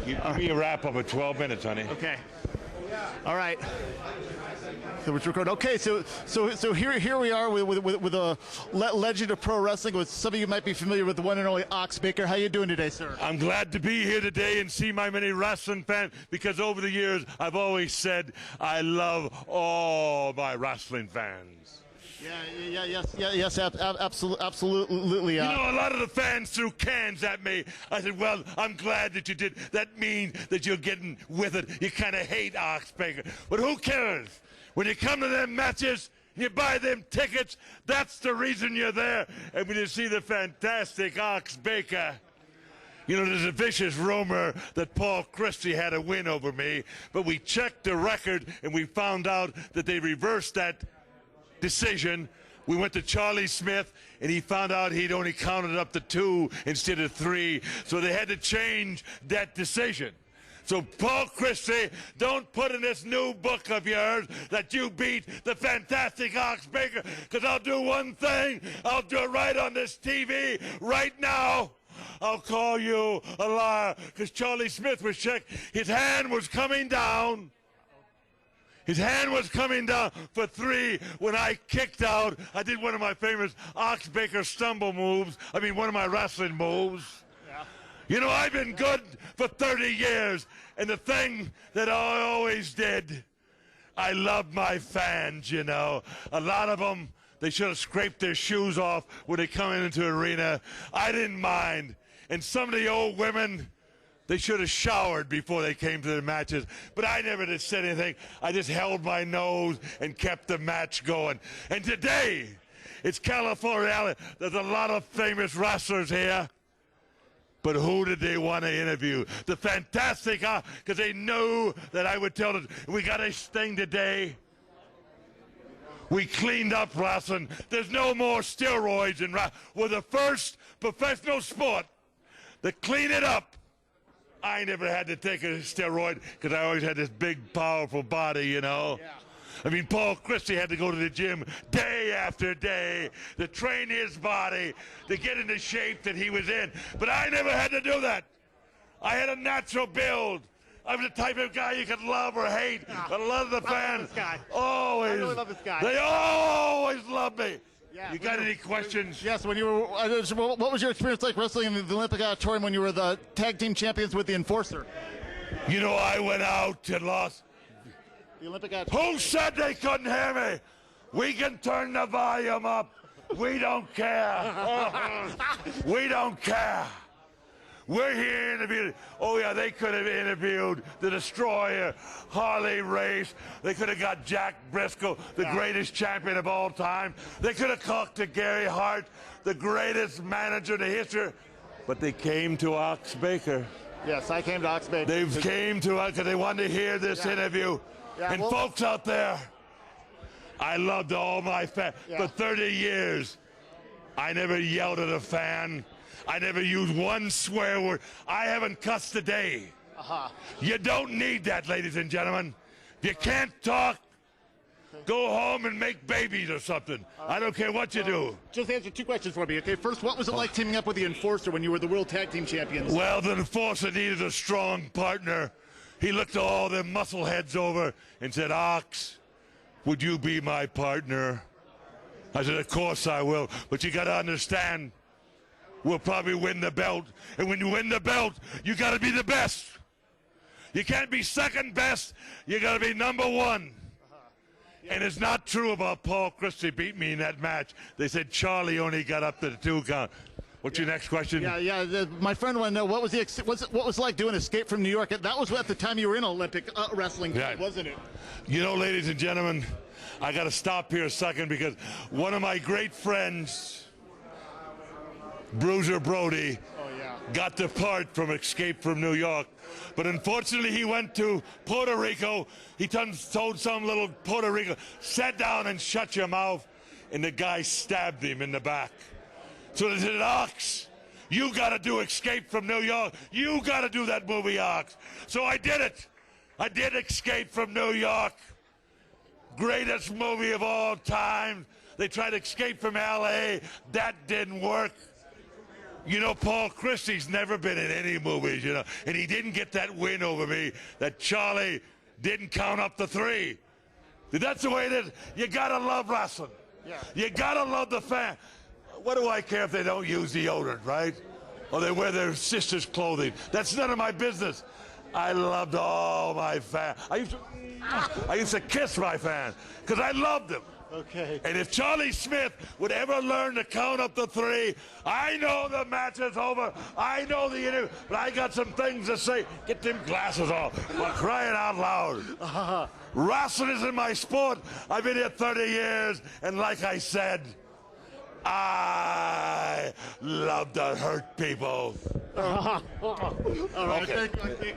Give me a wrap up of 12 minutes, honey. Okay. All right. So it's recorded. Okay, so here we are with a legend of pro wrestling. With some of you might be familiar with the one and only Ox Baker. How you doing today, sir? I'm glad to be here today and see my many wrestling fans, because over the years I've always said I love all my wrestling fans. Yes, absolutely. You know, a lot of the fans threw cans at me. I said, well, I'm glad that you did. That means that you're getting with it. You kind of hate Ox Baker. But who cares? When you come to them matches, you buy them tickets, that's the reason you're there. And when you see the fantastic Ox Baker, you know, there's a vicious rumor that Paul Christie had a win over me, but we checked the record and we found out that they reversed that decision. We went to Charlie Smith, and he found out he'd only counted up to 2 instead of 3, so they had to change that decision. So, Paul Christie, don't put in this new book of yours that you beat the fantastic Ox Baker, because I'll do one thing. I'll do it right on this TV right now. I'll call you a liar, because Charlie Smith was checked. His hand was coming down. His hand was coming down for 3 when I kicked out. I did one of my famous Ox Baker stumble moves. I mean, one of my wrestling moves. Yeah. You know, I've been good for 30 years, and the thing that I always did, I love my fans, you know. A lot of them, they should have scraped their shoes off when they come into the arena. I didn't mind. And some of the old women, they should have showered before they came to the matches. But I never did say anything. I just held my nose and kept the match going. And today, it's California. There's a lot of famous wrestlers here. But who did they want to interview? The fantastic, because they knew that I would tell them, we got a thing today. We cleaned up wrestling. There's no more steroids in wrestling. We're the first professional sport to clean it up. I never had to take a steroid because I always had this big, powerful body, you know. Yeah. I mean, Paul Christie had to go to the gym day after day to train his body to get in the shape that he was in. But I never had to do that. I had a natural build. I'm the type of guy you could love or hate. A lot of the fans always, I really love this guy. They always love me. Yeah, you got any questions? Yes, when you were, what was your experience like wrestling in the Olympic Auditorium when you were the tag team champions with the Enforcer? You know, I went out and lost. The Olympic Auditorium. Who said they couldn't hear me? We can turn the volume up. We don't care. We don't care. We're here interviewing. Oh, yeah, they could have interviewed the Destroyer, Harley Race. They could have got Jack Briscoe, the greatest champion of all time. They could have talked to Gary Hart, the greatest manager in the history. But they came to Ox Baker. Yes, I came to Ox Baker. They came to us because they wanted to hear this interview. Yeah, and folks out there, I loved all my fans. For 30 years, I never yelled at a fan. I never used one swear word. I haven't cussed a day. You don't need that, ladies and gentlemen. If you can't talk, go home and make babies or something. I don't care what you do. Just answer 2 questions for me, okay? First, what was it like teaming up with the Enforcer when you were the World Tag Team Champions? Well, the Enforcer needed a strong partner. He looked all them muscle heads over and said, Ox, would you be my partner? I said, of course I will, but you got to understand, we'll probably win the belt. And when you win the belt, you got to be the best. You can't be second best. You got to be number 1. And it's not true about Paul Christie beat me in that match. They said Charlie only got up to the 2 count. What's your next question? My friend wanted to know what was what was like doing Escape from New York. That was at the time you were in Olympic wrestling, wasn't it? You know, ladies and gentlemen, I got to stop here a second because one of my great friends, Bruiser Brody, got the part from Escape from New York. But unfortunately, he went to Puerto Rico. He told some little Puerto Rico, sit down and shut your mouth. And the guy stabbed him in the back. So they said, Ox, you got to do Escape from New York. You got to do that movie, Ox. So I did it. I did Escape from New York. Greatest movie of all time. They tried to Escape from L.A. That didn't work. You know, Paul Christie's never been in any movies, you know, and he didn't get that win over me that Charlie didn't count up to 3. That's the way it is. You gotta love wrestling. Yeah. You gotta love the fan. What do I care if they don't use deodorant, right? Or they wear their sister's clothing. That's none of my business. I loved all my fans. I used to kiss my fans because I loved them. Okay. And if Charlie Smith would ever learn to count up to 3, I know the match is over. I know the interview, but I got some things to say. Get them glasses off. We're crying out loud. Wrestling isn't my sport. I've been here 30 years, and like I said, I love to hurt people. All right. Okay. Thank you.